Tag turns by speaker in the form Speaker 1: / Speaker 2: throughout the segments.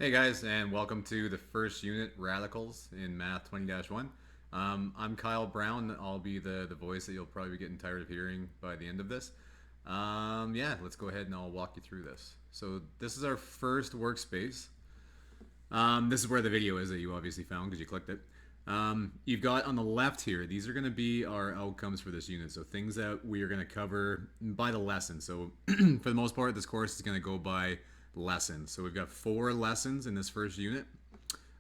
Speaker 1: Hey guys, and welcome to the first unit, Radicals, in Math 20-1. I'm Kyle Brown. I'll be the voice that you'll probably be getting tired of hearing by the end of this. Yeah, let's go ahead and I'll walk you through this. So this is our first workspace. This is where the video is that you obviously found because you clicked it. You've got on the left here, these are going to be our outcomes for this unit. So things that we are going to cover by the lesson. So for the most part, this course is going to go by lessons. So we've got 4 lessons in this first unit.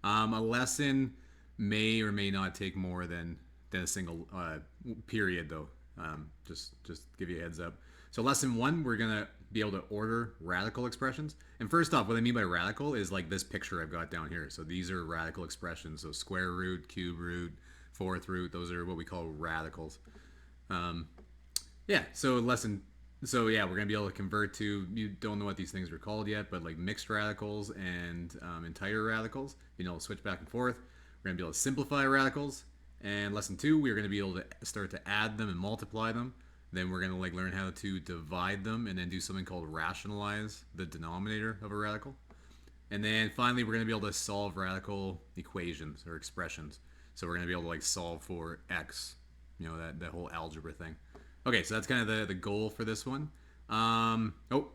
Speaker 1: A lesson may or may not take more than a single period, though. Just give you a heads up. So lesson 1, we're gonna be able to order radical expressions. And first off, what I mean by radical is like this picture I've got down here. So these are radical expressions. So square root, cube root, fourth root. Those are what we call radicals. Yeah. So yeah, we're gonna be able to convert to, you don't know what these things are called yet, but like mixed radicals and entire radicals. Switch back and forth. We're gonna be able to simplify radicals. And lesson 2, we're gonna be able to start to add them and multiply them. Then we're gonna learn how to divide them and then do something called rationalize the denominator of a radical. And then finally, we're gonna be able to solve radical equations or expressions. So we're gonna be able to solve for x, that whole algebra thing. Okay, so that's kind of the goal for this one. Oh,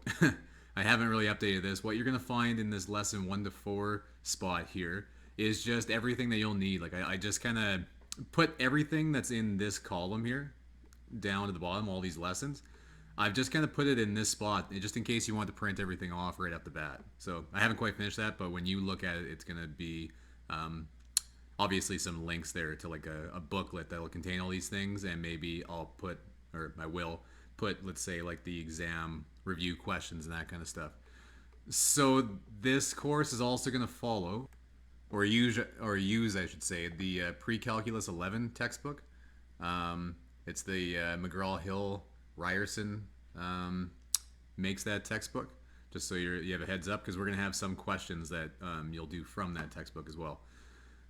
Speaker 1: I haven't really updated this. What you're going to find in this lesson 1 to 4 spot here is just everything that you'll need. I just kind of put everything that's in this column here down to the bottom, all these lessons. I've just kind of put it in this spot just in case you want to print everything off right off the bat. So I haven't quite finished that, but when you look at it, it's going to be obviously some links there to a booklet that will contain all these things, and maybe I will put, let's say, the exam review questions and that kind of stuff. So this course is also going to follow, or use, I should say, the Pre-Calculus 11 textbook. It's the McGraw-Hill Ryerson makes that textbook, just so you have a heads up, because we're going to have some questions that you'll do from that textbook as well.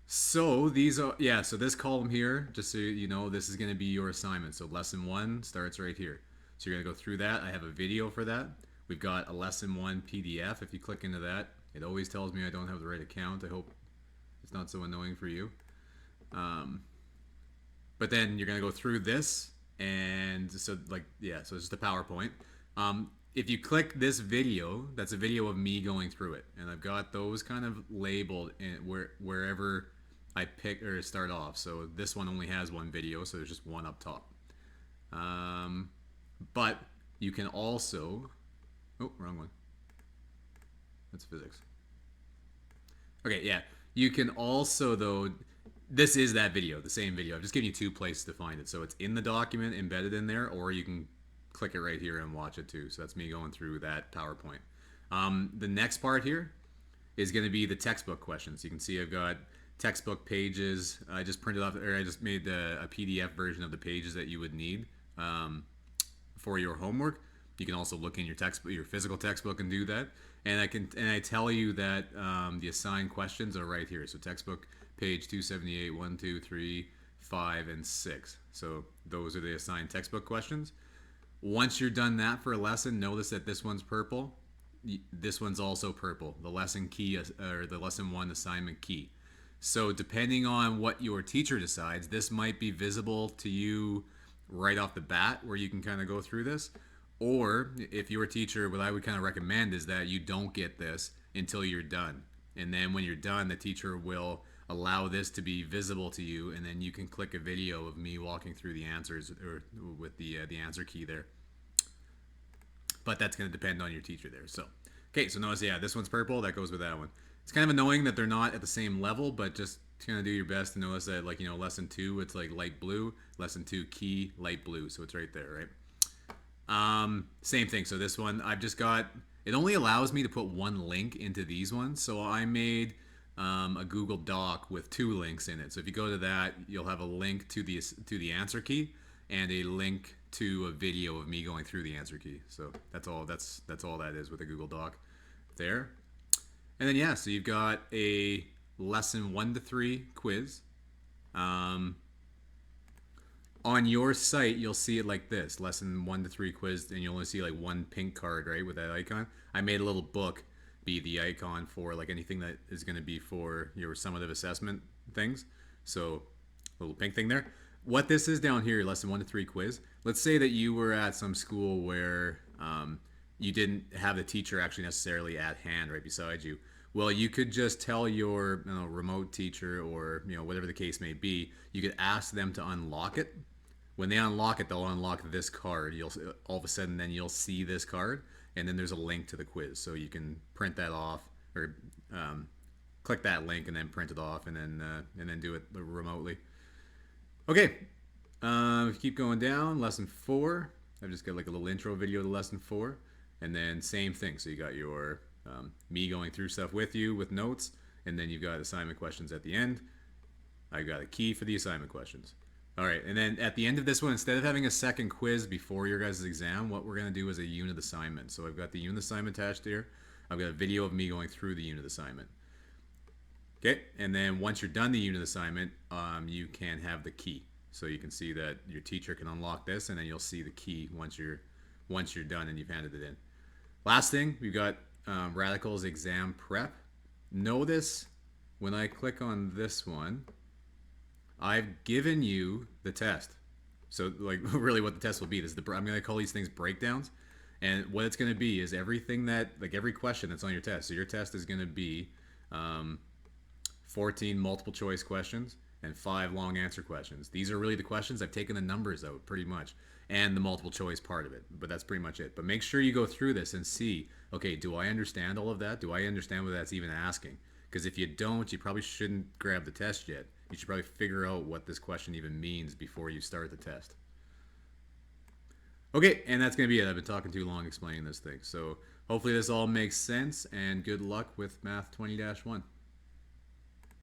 Speaker 1: So these are, yeah, so this column here, just so you know, this is going to be your assignment. So lesson 1 starts right here. So you're going to go through that. I have a video for that. We've got a lesson 1 PDF. If you click into that, it always tells me I don't have the right account. I hope it's not so annoying for you. But then you're going to go through this, and so so it's just a PowerPoint. If you click this video, that's a video of me going through it, and I've got those kind of labeled wherever I pick or start off. So this one only has one video, so there's just one up top. But you can also, oh, wrong one. That's physics. Okay, yeah. You can also, though, this is that video, the same video. I've just given you 2 places to find it. So it's in the document, embedded in there, or you can click it right here and watch it too. So that's me going through that PowerPoint. The next part here is going to be the textbook questions. You can see I've got textbook pages. I just printed off, or I just made a PDF version of the pages that you would need for your homework. You can also look in your textbook, your physical textbook, and do that. And I tell you that the assigned questions are right here. So textbook page 278, 1, 2, 3, 5, and 6. So those are the assigned textbook questions. Once you're done that for a lesson, notice that this one's purple. This one's also purple. The lesson key, or the lesson 1 assignment key. So depending on what your teacher decides, this might be visible to you right off the bat, where you can kind of go through this. Or if your teacher, what I would kind of recommend is that you don't get this until you're done. And then when you're done, the teacher will allow this to be visible to you, and then you can click a video of me walking through the answers, or with the answer key there. But that's going to depend on your teacher there. So, okay, so notice, yeah, this one's purple. That goes with that one. It's kind of annoying that they're not at the same level, but just kind of do your best to notice that, lesson 2, it's light blue. Lesson 2 key, light blue. So it's right there, right? Same thing. So this one, I've just got, it only allows me to put 1 link into these ones. So I made a Google Doc with 2 links in it. So if you go to that, you'll have a link to the answer key and a link to a video of me going through the answer key. So that's all that is with a Google Doc there. And then, yeah, so you've got a lesson 1 to 3 quiz. On your site, you'll see it like this, lesson 1 to 3 quiz, and you'll only see 1 pink card, right, with that icon. I made a little book be the icon for like anything that is going to be for your summative assessment things. So little pink thing there. What this is down here, lesson 1 to 3 quiz. Let's say that you were at some school where you didn't have the teacher actually necessarily at hand right beside you. Well, you could just tell your remote teacher, or whatever the case may be, you could ask them to unlock it. When they unlock it, they'll unlock this card. You'll all of a sudden then you'll see this card, and then there's a link to the quiz, so you can print that off, or click that link and then print it off, and then do it remotely. Okay, keep going down. Lesson 4. I've just got like a little intro video to lesson 4, and then same thing. So you got your me going through stuff with you with notes, and then you've got assignment questions at the end. I got a key for the assignment questions. All right, and then at the end of this one, instead of having a second quiz before your guys' exam, what we're going to do is a unit assignment. So I've got the unit assignment attached here. I've got a video of me going through the unit assignment. Okay, and then once you're done the unit assignment, you can have the key. So you can see that your teacher can unlock this, and then you'll see the key once you're done and you've handed it in. Last thing, we've got Radicals exam prep. Notice when I click on this one, I've given you the test. So like really what the test will be is I'm going to call these things breakdowns. And what it's going to be is everything that, like every question that's on your test. So your test is going to be 14 multiple choice questions and 5 long answer questions. These are really the questions. I've taken the numbers out pretty much and the multiple choice part of it, but that's pretty much it. But make sure you go through this and see, okay, do I understand all of that? Do I understand what that's even asking? Because if you don't, you probably shouldn't grab the test yet. You should probably figure out what this question even means before you start the test. Okay, and that's going to be it. I've been talking too long explaining this thing. So hopefully this all makes sense, and good luck with Math 20-1.